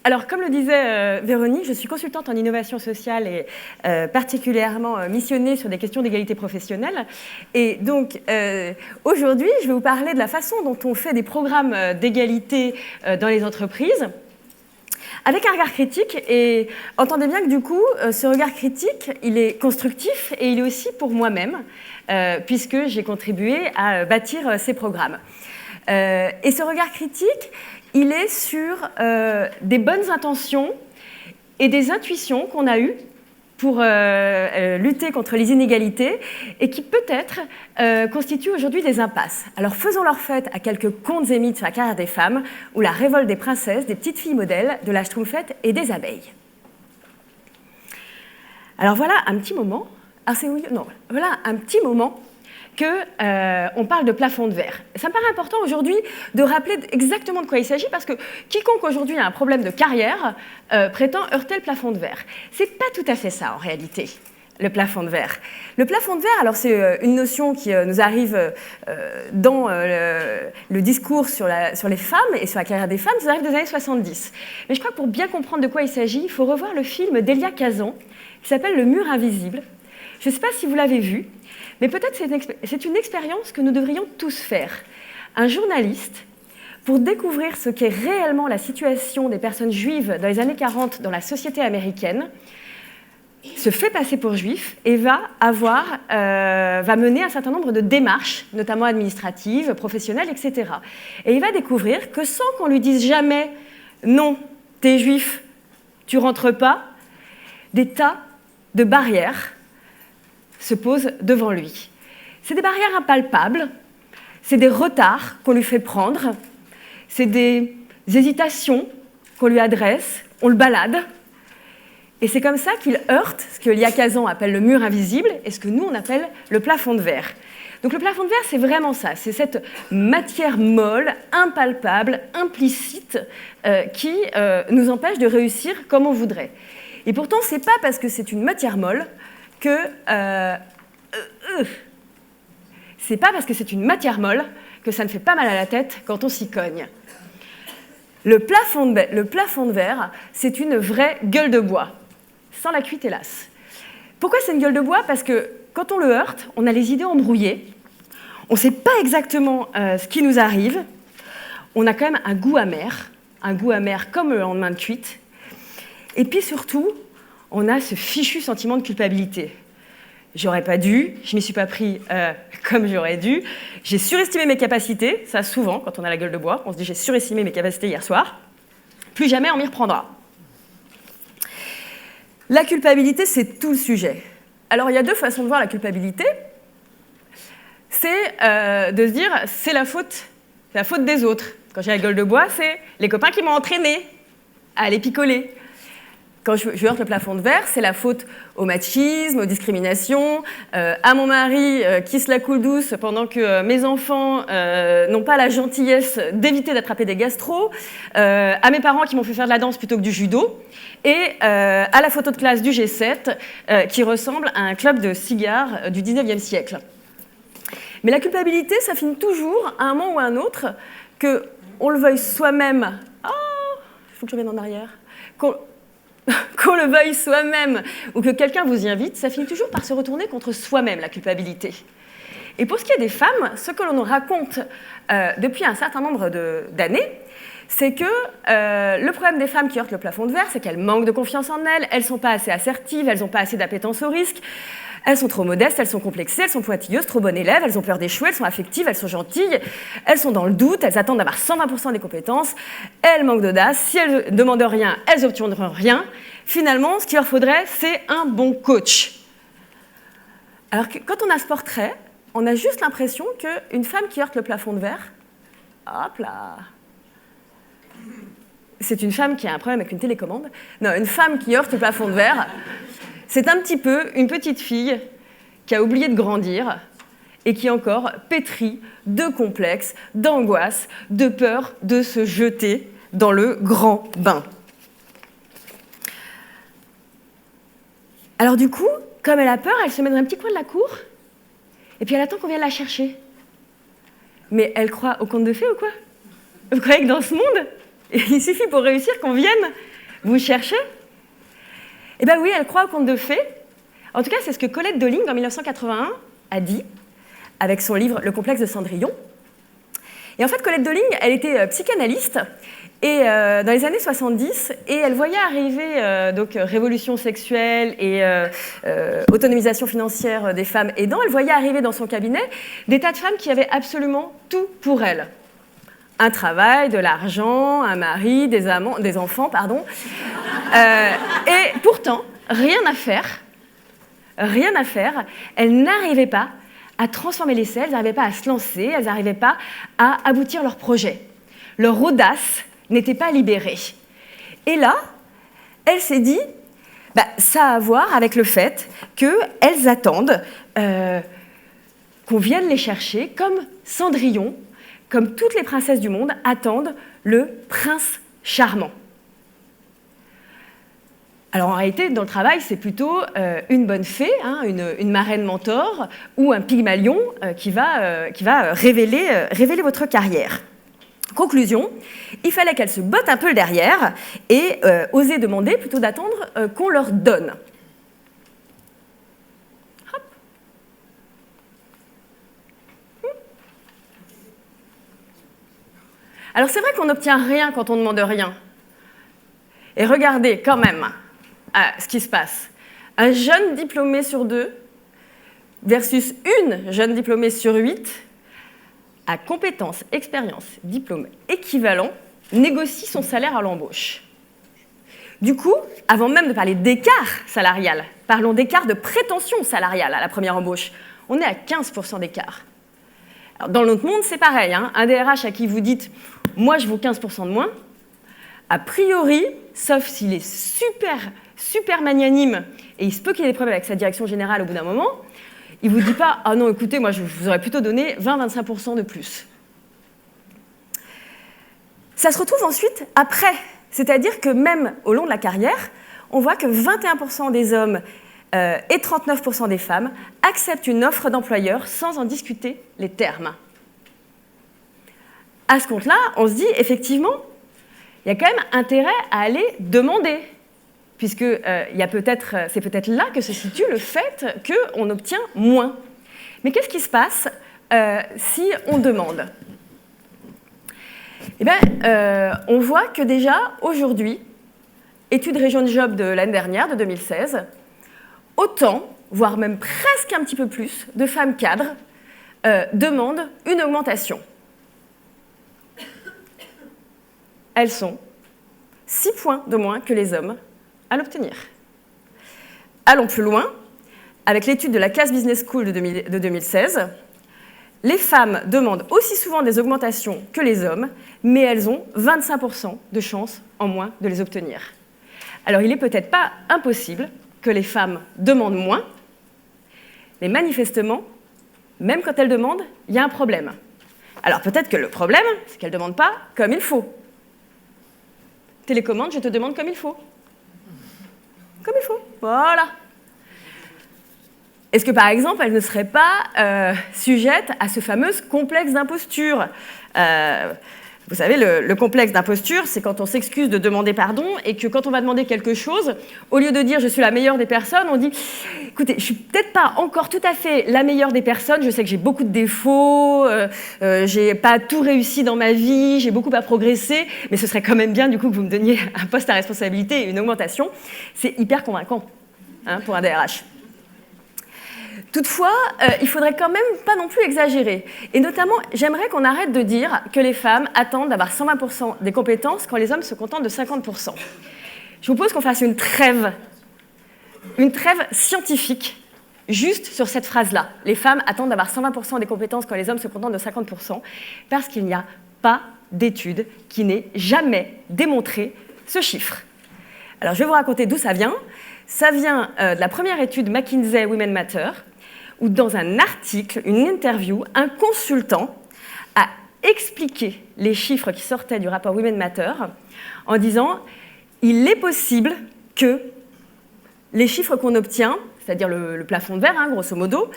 Alors, comme le disait Véronique, je suis consultante en innovation sociale et particulièrement missionnée sur des questions d'égalité professionnelle. Et donc, aujourd'hui, je vais vous parler de la façon dont on fait des programmes d'égalité dans les entreprises, avec un regard critique. Et entendez bien que du coup, ce regard critique, il est constructif et il est aussi pour moi-même, puisque j'ai contribué à bâtir ces programmes. Et ce regard critique, il est sur des bonnes intentions et des intuitions qu'on a eues pour lutter contre les inégalités et qui peut-être constituent aujourd'hui des impasses. Alors faisons leur fête à quelques contes et mythes sur la carrière des femmes ou la révolte des princesses, des petites filles modèles, de la Schtroumpfette et des abeilles. Alors voilà un petit moment, voilà un petit moment qu'on parle de plafond de verre. Ça me paraît important aujourd'hui de rappeler exactement de quoi il s'agit parce que quiconque aujourd'hui a un problème de carrière prétend heurter le plafond de verre. C'est pas tout à fait ça en réalité, le plafond de verre. Le plafond de verre, alors c'est une notion qui nous arrive dans le discours sur les femmes et sur la carrière des femmes, ça arrive des années 70. Mais je crois que pour bien comprendre de quoi il s'agit, il faut revoir le film d'Elia Kazan qui s'appelle Le mur invisible. Je ne sais pas si vous l'avez vu, mais peut-être c'est une expérience que nous devrions tous faire. Un journaliste, pour découvrir ce qu'est réellement la situation des personnes juives dans les années 40 dans la société américaine, se fait passer pour juif et va mener un certain nombre de démarches, notamment administratives, professionnelles, etc. Et il va découvrir que sans qu'on lui dise jamais « non, t'es juif, tu rentres pas », des tas de barrières se posent devant lui. C'est des barrières impalpables, c'est des retards qu'on lui fait prendre, c'est des hésitations qu'on lui adresse, on le balade, et c'est comme ça qu'il heurte ce que Elia Kazan appelle le mur invisible et ce que nous on appelle le plafond de verre. Donc le plafond de verre, c'est vraiment ça, c'est cette matière molle, impalpable, implicite, qui nous empêche de réussir comme on voudrait. Et pourtant, ce n'est pas parce que c'est une matière molle que c'est pas parce que c'est une matière molle que ça ne fait pas mal à la tête quand on s'y cogne. Le plafond de verre, c'est une vraie gueule de bois, sans la cuite hélas. Pourquoi c'est une gueule de bois? Parce que quand on le heurte, on a les idées embrouillées, on ne sait pas exactement ce qui nous arrive, on a quand même un goût amer comme le lendemain de cuite, et puis surtout, on a ce fichu sentiment de culpabilité. J'aurais pas dû, je m'y suis pas pris comme j'aurais dû, j'ai surestimé mes capacités, ça souvent, quand on a la gueule de bois, on se dit j'ai surestimé mes capacités hier soir, plus jamais on m'y reprendra. La culpabilité, c'est tout le sujet. Alors il y a deux façons de voir la culpabilité, c'est de se dire c'est la faute des autres. Quand j'ai la gueule de bois, c'est les copains qui m'ont entraîné à aller picoler. Quand je heurte le plafond de verre, c'est la faute au machisme, aux discriminations, à mon mari qui se la coule douce pendant que mes enfants n'ont pas la gentillesse d'éviter d'attraper des gastros, à mes parents qui m'ont fait faire de la danse plutôt que du judo, et à la photo de classe du G7 qui ressemble à un club de cigares du 19e siècle. Mais la culpabilité, ça finit toujours, à un moment ou à un autre, qu'on le veuille soi-même. Oh, il faut que je revienne en arrière. Qu'on le veuille soi-même ou que quelqu'un vous y invite, ça finit toujours par se retourner contre soi-même, la culpabilité. Et pour ce qui est des femmes, ce que l'on nous raconte depuis un certain nombre d'années, c'est que le problème des femmes qui heurtent le plafond de verre, c'est qu'elles manquent de confiance en elles, elles ne sont pas assez assertives, elles n'ont pas assez d'appétence au risque, elles sont trop modestes, elles sont complexées, elles sont pointilleuses, trop bonnes élèves, elles ont peur d'échouer, elles sont affectives, elles sont gentilles, elles sont dans le doute, elles attendent d'avoir 120% des compétences, elles manquent d'audace, si elles ne demandent rien, elles n'obtiendront rien. Finalement, ce qu'il leur faudrait, c'est un bon coach. Alors que quand on a ce portrait, on a juste l'impression qu'une femme qui heurte le plafond de verre, hop là, c'est une femme qui a un problème avec une télécommande. Non, une femme qui heurte le plafond de verre, c'est un petit peu une petite fille qui a oublié de grandir et qui est encore pétrie de complexes, d'angoisse, de peur de se jeter dans le grand bain. Alors du coup, comme elle a peur, elle se met dans un petit coin de la cour et puis elle attend qu'on vienne la chercher. Mais elle croit au conte de fées ou quoi? Vous croyez que dans ce monde, il suffit pour réussir qu'on vienne Vous cherchez? Eh bien oui, elle croit au conte de fées. En tout cas, c'est ce que Colette Dolling, en 1981, a dit, avec son livre « Le complexe de Cendrillon ». Et en fait, Colette Dolling, elle était psychanalyste et, dans les années 70, et elle voyait arriver donc, révolution sexuelle et autonomisation financière des femmes aidant. Elle voyait arriver dans son cabinet des tas de femmes qui avaient absolument tout pour elles. Un travail, de l'argent, un mari, des amants, des enfants, pardon. Et pourtant, rien à faire. Elles n'arrivaient pas à transformer l'essai, elles n'arrivaient pas à se lancer, elles n'arrivaient pas à aboutir leur projet. Leur audace n'était pas libérée. Et là, elle s'est dit, ça a à voir avec le fait qu'elles attendent qu'on vienne les chercher, comme Cendrillon, comme toutes les princesses du monde, attendent le prince charmant. Alors en réalité, dans le travail, c'est plutôt une bonne fée, hein, une marraine mentor ou un pygmalion qui va révéler votre carrière. Conclusion, il fallait qu'elles se bottent un peu le derrière et oser demander plutôt d'attendre qu'on leur donne. Hop. Alors c'est vrai qu'on n'obtient rien quand on ne demande rien. Et regardez quand même ce qui se passe. Un jeune diplômé sur 2 versus une jeune diplômée sur 8 à compétences, expérience, diplôme équivalent, négocie son salaire à l'embauche. Du coup, avant même de parler d'écart salarial, parlons d'écart de prétention salariale à la première embauche. On est à 15% d'écart. Alors, dans notre monde, c'est pareil. Hein, un DRH à qui vous dites « moi, je vaux 15% de moins », a priori, sauf s'il est super magnanime et il se peut qu'il ait des problèmes avec sa direction générale au bout d'un moment, il ne vous dit pas « ah non, écoutez, moi, je vous aurais plutôt donné 20-25% de plus ». Ça se retrouve ensuite après, c'est-à-dire que même au long de la carrière, on voit que 21% des hommes et 39% des femmes acceptent une offre d'employeur sans en discuter les termes. À ce compte-là, on se dit effectivement, il y a quand même intérêt à aller demander, puisque c'est peut-être là que se situe le fait qu'on obtient moins. Mais qu'est-ce qui se passe si on demande ? Eh bien, on voit que déjà, aujourd'hui, étude Région Job de l'année dernière, de 2016, autant, voire même presque un petit peu plus, de femmes cadres demandent une augmentation. Elles sont 6 points de moins que les hommes à l'obtenir. Allons plus loin, avec l'étude de la Cass Business School de 2016, les femmes demandent aussi souvent des augmentations que les hommes, mais elles ont 25% de chances en moins de les obtenir. Alors il n'est peut-être pas impossible que les femmes demandent moins, mais manifestement, même quand elles demandent, il y a un problème. Alors peut-être que le problème, c'est qu'elles ne demandent pas comme il faut. Télécommande, je te demande comme il faut. Comme il faut, voilà. Est-ce que, par exemple, elle ne serait pas sujette à ce fameux complexe d'imposture ? Vous savez, le complexe d'imposture, c'est quand on s'excuse de demander pardon et que quand on va demander quelque chose, au lieu de dire « je suis la meilleure des personnes », on dit « écoutez, je ne suis peut-être pas encore tout à fait la meilleure des personnes, je sais que j'ai beaucoup de défauts, je n'ai pas tout réussi dans ma vie, j'ai beaucoup à progresser, mais ce serait quand même bien du coup que vous me donniez un poste à responsabilité et une augmentation ». C'est hyper convaincant hein, pour un DRH. Toutefois, il ne faudrait quand même pas non plus exagérer. Et notamment, j'aimerais qu'on arrête de dire que les femmes attendent d'avoir 120% des compétences quand les hommes se contentent de 50%. Je vous propose qu'on fasse une trêve scientifique, juste sur cette phrase-là. Les femmes attendent d'avoir 120% des compétences quand les hommes se contentent de 50%, parce qu'il n'y a pas d'étude qui n'ait jamais démontré ce chiffre. Alors, je vais vous raconter d'où ça vient. Ça vient de la première étude McKinsey Women Matter, où dans un article, une interview, un consultant a expliqué les chiffres qui sortaient du rapport Women Matter en disant « il est possible que les chiffres qu'on obtient, c'est-à-dire le plafond de verre, hein, grosso modo,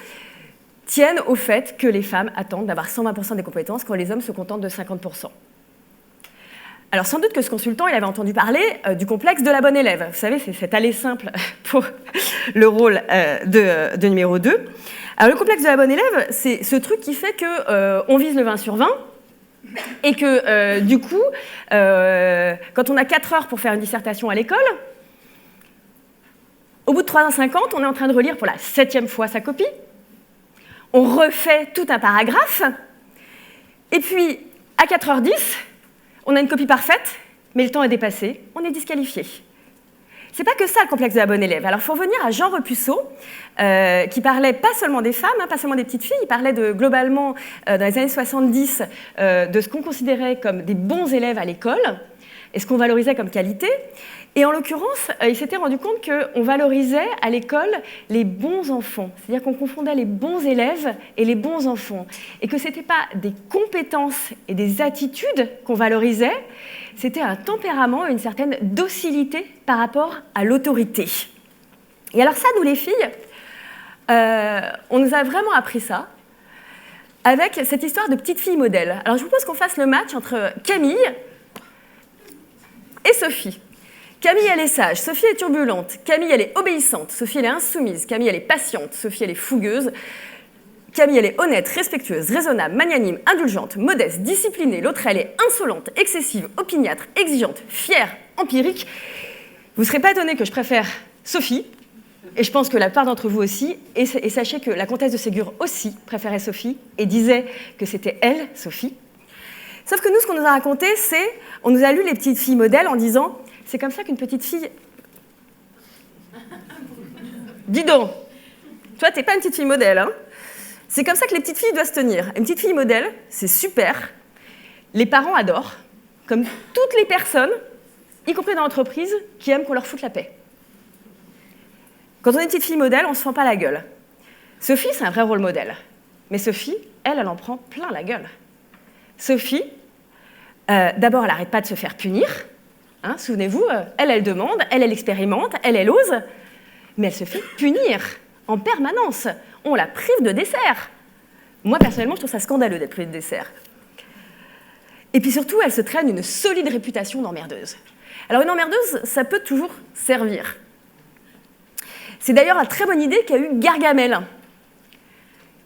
tiennent au fait que les femmes attendent d'avoir 120% des compétences quand les hommes se contentent de 50%. » Alors sans doute que ce consultant, il avait entendu parler du complexe de la bonne élève. Vous savez, c'est cet aller simple pour le rôle de numéro 2. Alors le complexe de la bonne élève, c'est ce truc qui fait qu'on vise le 20 sur 20 et que du coup, quand on a 4 heures pour faire une dissertation à l'école, au bout de 3h50, on est en train de relire pour la 7e fois sa copie. On refait tout un paragraphe. Et puis, à 4h10, on a une copie parfaite, mais le temps est dépassé, on est disqualifié. C'est pas que ça le complexe de la bonne élève. Alors, il faut revenir à Jean Repuceau, qui parlait pas seulement des femmes, pas seulement des petites filles, il parlait globalement, dans les années 70, de ce qu'on considérait comme des bons élèves à l'école, et ce qu'on valorisait comme qualité. Et en l'occurrence, il s'était rendu compte qu'on valorisait à l'école les bons enfants. C'est-à-dire qu'on confondait les bons élèves et les bons enfants. Et que ce n'était pas des compétences et des attitudes qu'on valorisait, c'était un tempérament et une certaine docilité par rapport à l'autorité. Et alors ça, nous les filles, on nous a vraiment appris ça avec cette histoire de petite fille modèle. Alors je vous propose qu'on fasse le match entre Camille et Sophie. Camille, elle est sage, Sophie est turbulente, Camille, elle est obéissante, Sophie, elle est insoumise, Camille, elle est patiente, Sophie, elle est fougueuse, Camille, elle est honnête, respectueuse, raisonnable, magnanime, indulgente, modeste, disciplinée, l'autre, elle est insolente, excessive, opiniâtre, exigeante, fière, empirique. Vous ne serez pas étonnés que je préfère Sophie, et je pense que la plupart d'entre vous aussi, et sachez que la comtesse de Ségur aussi préférait Sophie, et disait que c'était elle, Sophie. Sauf que nous, ce qu'on nous a raconté, c'est, on nous a lu les petites filles modèles en disant, c'est comme ça qu'une petite fille... Dis donc, toi, t'es pas une petite fille modèle, hein. C'est comme ça que les petites filles doivent se tenir. Une petite fille modèle, c'est super. Les parents adorent, comme toutes les personnes, y compris dans l'entreprise, qui aiment qu'on leur foute la paix. Quand on est une petite fille modèle, on ne se fend pas la gueule. Sophie, c'est un vrai rôle modèle. Mais Sophie, elle en prend plein la gueule. Sophie, d'abord, elle n'arrête pas de se faire punir. Hein, souvenez-vous, elle demande, elle expérimente, elle ose, mais elle se fait punir en permanence. On la prive de dessert. Moi, personnellement, je trouve ça scandaleux d'être privée de dessert. Et puis surtout, elle se traîne une solide réputation d'emmerdeuse. Alors une emmerdeuse, ça peut toujours servir. C'est d'ailleurs la très bonne idée qu'a eue Gargamel.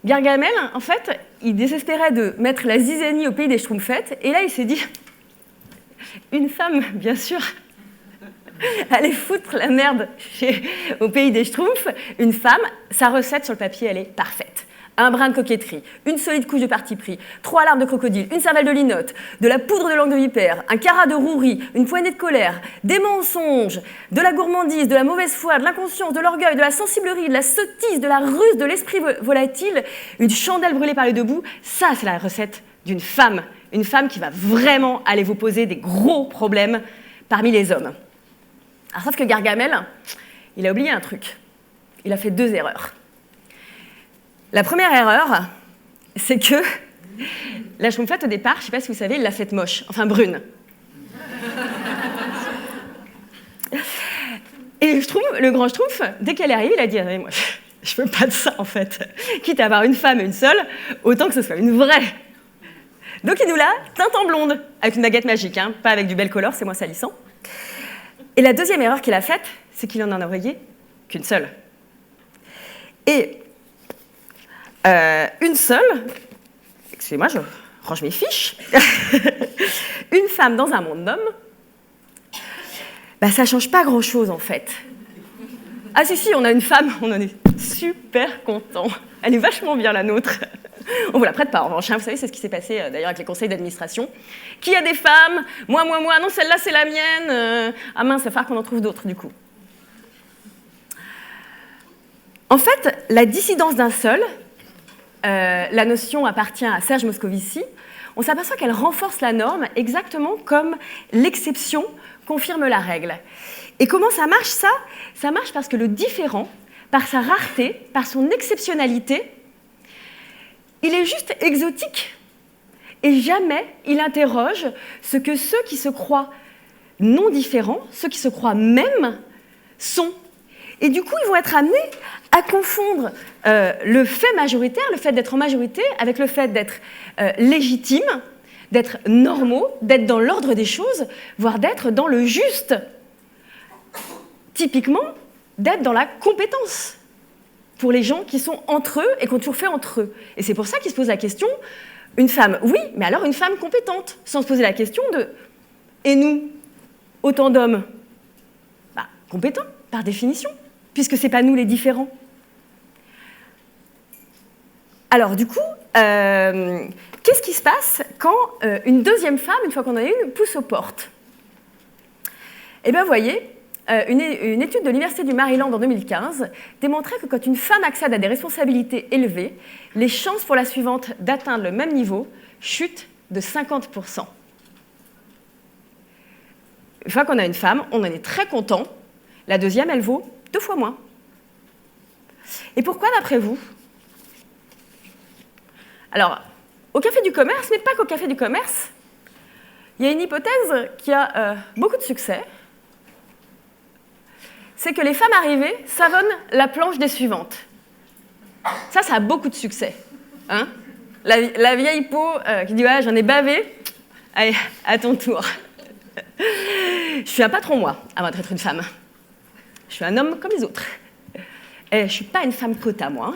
Gargamel, en fait, il désespérait de mettre la zizanie au pays des Schtroumpfettes, et là, il s'est dit, une femme, bien sûr, allait foutre la merde au pays des Schtroumpfs, une femme, sa recette sur le papier, elle est parfaite. Un brin de coquetterie, une solide couche de parti pris, 3 larmes de crocodile, une cervelle de linotte, de la poudre de langue de vipère, un carat de rouerie, une poignée de colère, des mensonges, de la gourmandise, de la mauvaise foi, de l'inconscience, de l'orgueil, de la sensiblerie, de la sottise, de la ruse, de l'esprit volatile, une chandelle brûlée par les 2 bouts. Ça, c'est la recette d'une femme. Une femme qui va vraiment aller vous poser des gros problèmes parmi les hommes. Alors, sauf que Gargamel, il a oublié un truc. Il a fait 2 erreurs. La première erreur, c'est que la Schtroumpfette, au départ, je ne sais pas si vous savez, il l'a faite moche, enfin brune. Et le grand Schtroumpf, dès qu'elle est arrivée, il a dit ah, « moi, je ne veux pas de ça, en fait. Quitte à avoir une femme et une seule, autant que ce soit une vraie. » Donc il nous l'a teinte en blonde, avec une baguette magique, hein, pas avec du bel color, c'est moins salissant. Et la deuxième erreur qu'il a faite, c'est qu'il en a envoyé qu'une seule. Et une seule, excusez-moi, je range mes fiches, une femme dans un monde d'hommes, bah, ça ne change pas grand-chose en fait. Ah si, on a une femme, on en est super content. Elle est vachement bien la nôtre. On ne vous la prête pas en revanche. Hein. Vous savez, c'est ce qui s'est passé d'ailleurs avec les conseils d'administration. Qui a des femmes ? Moi, non, celle-là c'est la mienne. Ah mince, il va falloir qu'on en trouve d'autres du coup. En fait, la dissidence d'un seul, la notion appartient à Serge Moscovici, on s'aperçoit qu'elle renforce la norme exactement comme l'exception confirme la règle. Et comment ça marche ça ? Ça marche parce que le différent, par sa rareté, par son exceptionnalité, il est juste exotique. Et jamais il interroge ce que ceux qui se croient non différents, ceux qui se croient mêmes, sont. Et du coup, ils vont être amenés à confondre le fait majoritaire, le fait d'être en majorité, avec le fait d'être légitime, d'être normaux, d'être dans l'ordre des choses, voire d'être dans le juste. Typiquement, d'être dans la compétence pour les gens qui sont entre eux et qui ont toujours fait entre eux. Et c'est pour ça qu'ils se posent la question, une femme, oui, mais alors une femme compétente, sans se poser la question de « et nous, autant d'hommes ?» Compétents, par définition, puisque ce n'est pas nous les différents. Alors du coup, qu'est-ce qui se passe quand une deuxième femme, une fois qu'on en a une, pousse aux portes? Eh bien, vous voyez, une étude de l'Université du Maryland en 2015 démontrait que quand une femme accède à des responsabilités élevées, les chances pour la suivante d'atteindre le même niveau chutent de 50%. Une fois qu'on a une femme, on en est très content. La deuxième, elle vaut 2 fois moins. Et pourquoi, d'après vous? Alors, au Café du Commerce, mais pas qu'au Café du Commerce, il y a une hypothèse qui a beaucoup de succès. C'est que les femmes arrivées savonnent la planche des suivantes. Ça a beaucoup de succès. Hein, la vieille peau qui dit « ouais, j'en ai bavé, allez, à ton tour ». Je suis un patron, moi, avant d'être une femme. Je suis un homme comme les autres. Et je ne suis pas une femme quota, moi.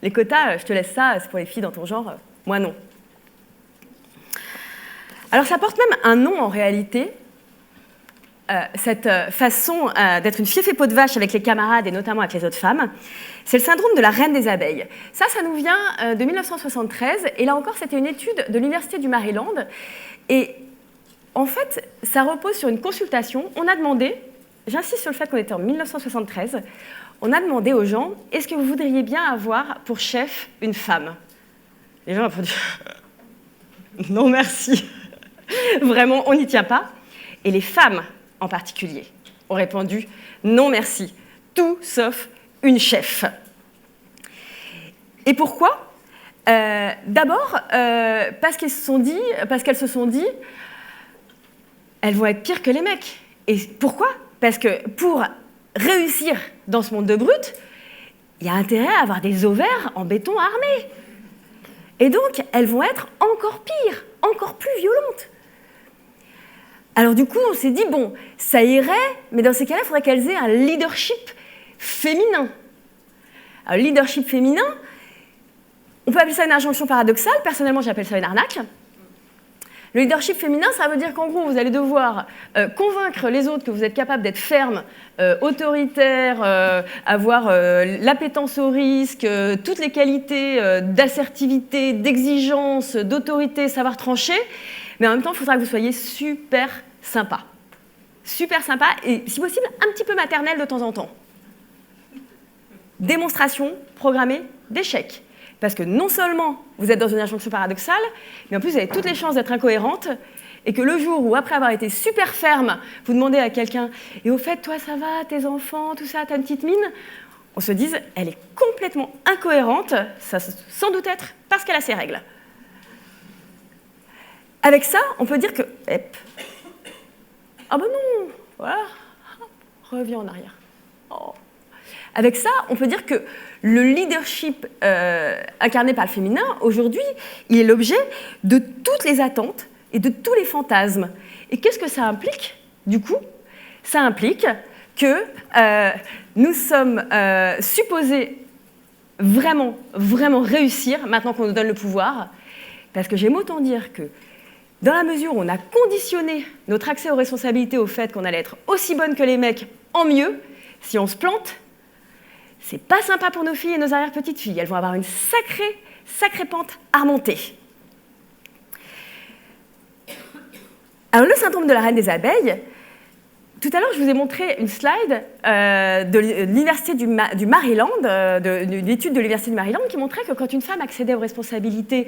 Les quotas, je te laisse ça, c'est pour les filles dans ton genre. Moi, non. Alors, ça porte même un nom, en réalité, cette façon d'être une fief et peau de vache avec les camarades et notamment avec les autres femmes. C'est le syndrome de la reine des abeilles. Ça nous vient de 1973. Et là encore, c'était une étude de l'Université du Maryland. Et en fait, ça repose sur une consultation. On a demandé, j'insiste sur le fait qu'on était en 1973, on a demandé aux gens, est-ce que vous voudriez bien avoir pour chef une femme? Les gens ont répondu, non merci. Vraiment, on n'y tient pas. Et les femmes, en particulier, ont répondu, non merci. Tout sauf une chef. Et pourquoi? D'abord, parce qu'elles se sont dit, elles vont être pires que les mecs. Et pourquoi? Parce que pour réussir dans ce monde de brutes, il y a intérêt à avoir des ovaires en béton armé. Et donc, elles vont être encore pires, encore plus violentes. Alors du coup, on s'est dit, bon, ça irait, mais dans ces cas-là, il faudrait qu'elles aient un leadership féminin. Un leadership féminin, on peut appeler ça une injonction paradoxale. Personnellement, j'appelle ça une arnaque. Le leadership féminin, ça veut dire qu'en gros, vous allez devoir convaincre les autres que vous êtes capable d'être ferme, autoritaire, avoir l'appétence au risque, toutes les qualités d'assertivité, d'exigence, d'autorité, savoir trancher, mais en même temps, il faudra que vous soyez super sympa. Super sympa et, si possible, un petit peu maternelle de temps en temps. Démonstration programmée d'échec. Parce que non seulement vous êtes dans une injonction paradoxale, mais en plus vous avez toutes les chances d'être incohérente et que le jour où, après avoir été super ferme, vous demandez à quelqu'un « Et au fait, toi, ça va, tes enfants, tout ça, t'as une petite mine ?» On se dise « Elle est complètement incohérente, ça sans doute être parce qu'elle a ses règles. » Avec ça, on peut dire que « Ah ben non, voilà, reviens en arrière. Oh. » Avec ça, on peut dire que le leadership incarné par le féminin, aujourd'hui, il est l'objet de toutes les attentes et de tous les fantasmes. Et qu'est-ce que ça implique, du coup? Ça implique que nous sommes supposés vraiment, vraiment réussir maintenant qu'on nous donne le pouvoir, parce que j'aime autant dire que dans la mesure où on a conditionné notre accès aux responsabilités au fait qu'on allait être aussi bonne que les mecs en mieux, si on se plante, c'est pas sympa pour nos filles et nos arrière-petites-filles. Elles vont avoir une sacrée pente à remonter. Alors, le syndrome de la reine des abeilles, tout à l'heure, je vous ai montré une slide de l'Université du Maryland, d'une étude de l'Université du Maryland, qui montrait que quand une femme accédait aux responsabilités,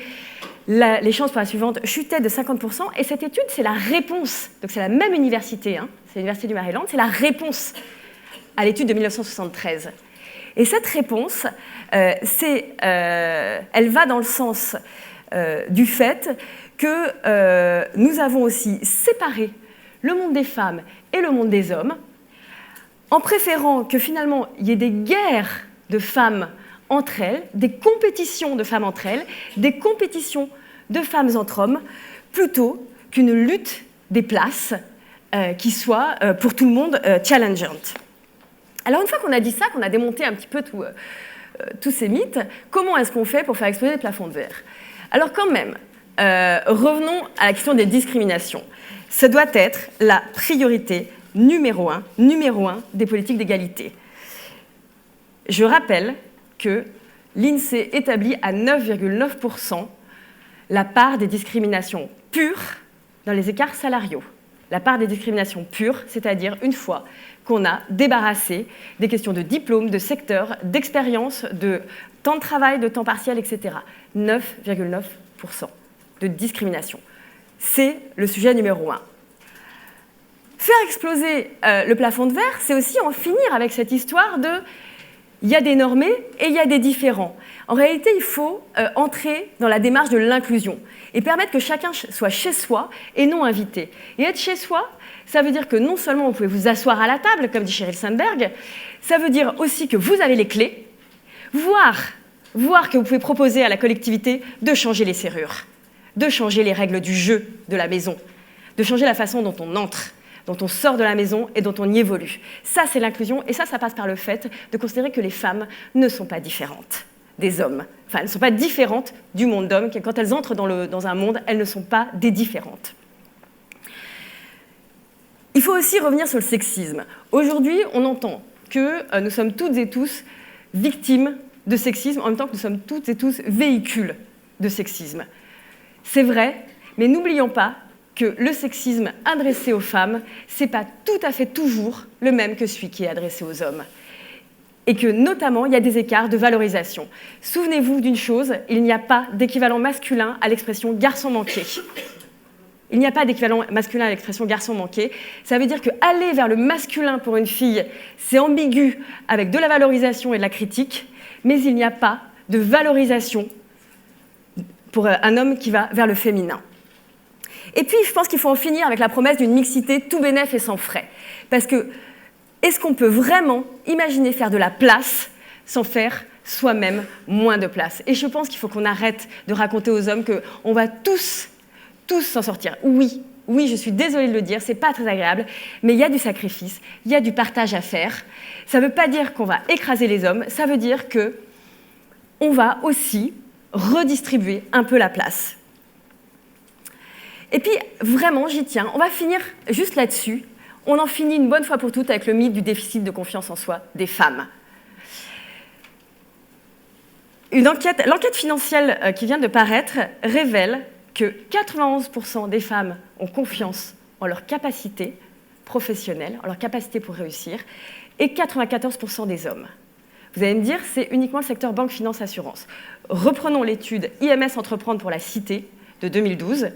les chances pour la suivante chutaient de 50%. Et cette étude, c'est la réponse. Donc, c'est la même université, hein, c'est l'Université du Maryland, c'est la réponse à l'étude de 1973. Et cette réponse, elle va dans le sens du fait que nous avons aussi séparé le monde des femmes et le monde des hommes, en préférant que finalement il y ait des guerres de femmes entre elles, des compétitions de femmes entre elles, des compétitions de femmes entre hommes, plutôt qu'une lutte des places qui soit pour tout le monde challengeante. Alors une fois qu'on a dit ça, qu'on a démonté un petit peu tous ces mythes, comment est-ce qu'on fait pour faire exploser les plafonds de verre? Alors quand même, revenons à la question des discriminations. Ça doit être la priorité numéro un des politiques d'égalité. Je rappelle que l'INSEE établit à 9,9% la part des discriminations pures dans les écarts salariaux. La part des discriminations pures, c'est-à-dire une fois qu'on a débarrassé des questions de diplôme, de secteur, d'expérience, de temps de travail, de temps partiel, etc. 9,9% de discrimination. C'est le sujet numéro 1. Faire exploser le plafond de verre, c'est aussi en finir avec cette histoire de il y a des normés et il y a des différents. En réalité, il faut entrer dans la démarche de l'inclusion et permettre que chacun soit chez soi et non invité. Et être chez soi, ça veut dire que non seulement vous pouvez vous asseoir à la table, comme dit Sheryl Sandberg, ça veut dire aussi que vous avez les clés, voir que vous pouvez proposer à la collectivité de changer les serrures, de changer les règles du jeu de la maison, de changer la façon dont on entre, dont on sort de la maison et dont on y évolue. Ça, c'est l'inclusion, et ça passe par le fait de considérer que les femmes ne sont pas différentes des hommes. Enfin, elles ne sont pas différentes du monde d'hommes, quand elles entrent dans un monde, elles ne sont pas des différentes. Il faut aussi revenir sur le sexisme. Aujourd'hui, on entend que nous sommes toutes et tous victimes de sexisme, en même temps que nous sommes toutes et tous véhicules de sexisme. C'est vrai, mais n'oublions pas que le sexisme adressé aux femmes, ce n'est pas tout à fait toujours le même que celui qui est adressé aux hommes. Et que, notamment, il y a des écarts de valorisation. Souvenez-vous d'une chose, il n'y a pas d'équivalent masculin à l'expression « garçon manqué ». Il n'y a pas d'équivalent masculin à l'expression « garçon manqué ». Ça veut dire qu'aller vers le masculin pour une fille, c'est ambigu avec de la valorisation et de la critique, mais il n'y a pas de valorisation pour un homme qui va vers le féminin. Et puis, je pense qu'il faut en finir avec la promesse d'une mixité tout bénef et sans frais. Parce que, est-ce qu'on peut vraiment imaginer faire de la place sans faire soi-même moins de place? Et je pense qu'il faut qu'on arrête de raconter aux hommes qu'on va tous s'en sortir. Oui, je suis désolée de le dire, c'est pas très agréable, mais il y a du sacrifice, il y a du partage à faire. Ça ne veut pas dire qu'on va écraser les hommes, ça veut dire qu'on va aussi redistribuer un peu la place. Et puis, vraiment, j'y tiens. On va finir juste là-dessus. On en finit une bonne fois pour toutes avec le mythe du déficit de confiance en soi des femmes. L'enquête financière qui vient de paraître révèle que 91% des femmes ont confiance en leur capacité professionnelle, en leur capacité pour réussir, et 94% des hommes. Vous allez me dire, c'est uniquement le secteur banque, finance, assurance. Reprenons l'étude IMS Entreprendre pour la Cité de 2012.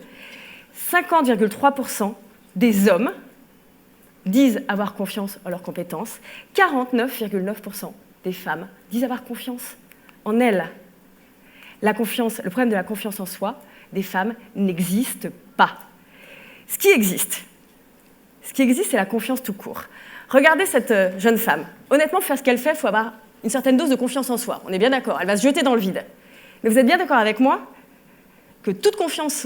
50,3% des hommes disent avoir confiance en leurs compétences, 49,9% des femmes disent avoir confiance en elles. Le problème de la confiance en soi des femmes n'existe pas. Ce qui existe, c'est la confiance tout court. Regardez cette jeune femme. Honnêtement, pour faire ce qu'elle fait, il faut avoir une certaine dose de confiance en soi. On est bien d'accord, elle va se jeter dans le vide. Mais vous êtes bien d'accord avec moi que toute confiance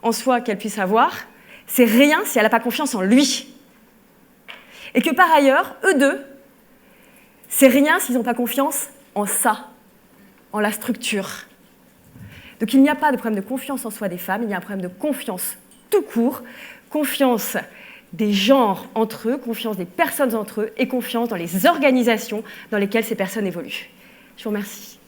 en soi qu'elle puisse avoir, c'est rien si elle n'a pas confiance en lui. Et que par ailleurs, eux deux, c'est rien s'ils n'ont pas confiance en ça, en la structure. Donc il n'y a pas de problème de confiance en soi des femmes, il y a un problème de confiance tout court, confiance des genres entre eux, confiance des personnes entre eux et confiance dans les organisations dans lesquelles ces personnes évoluent. Je vous remercie.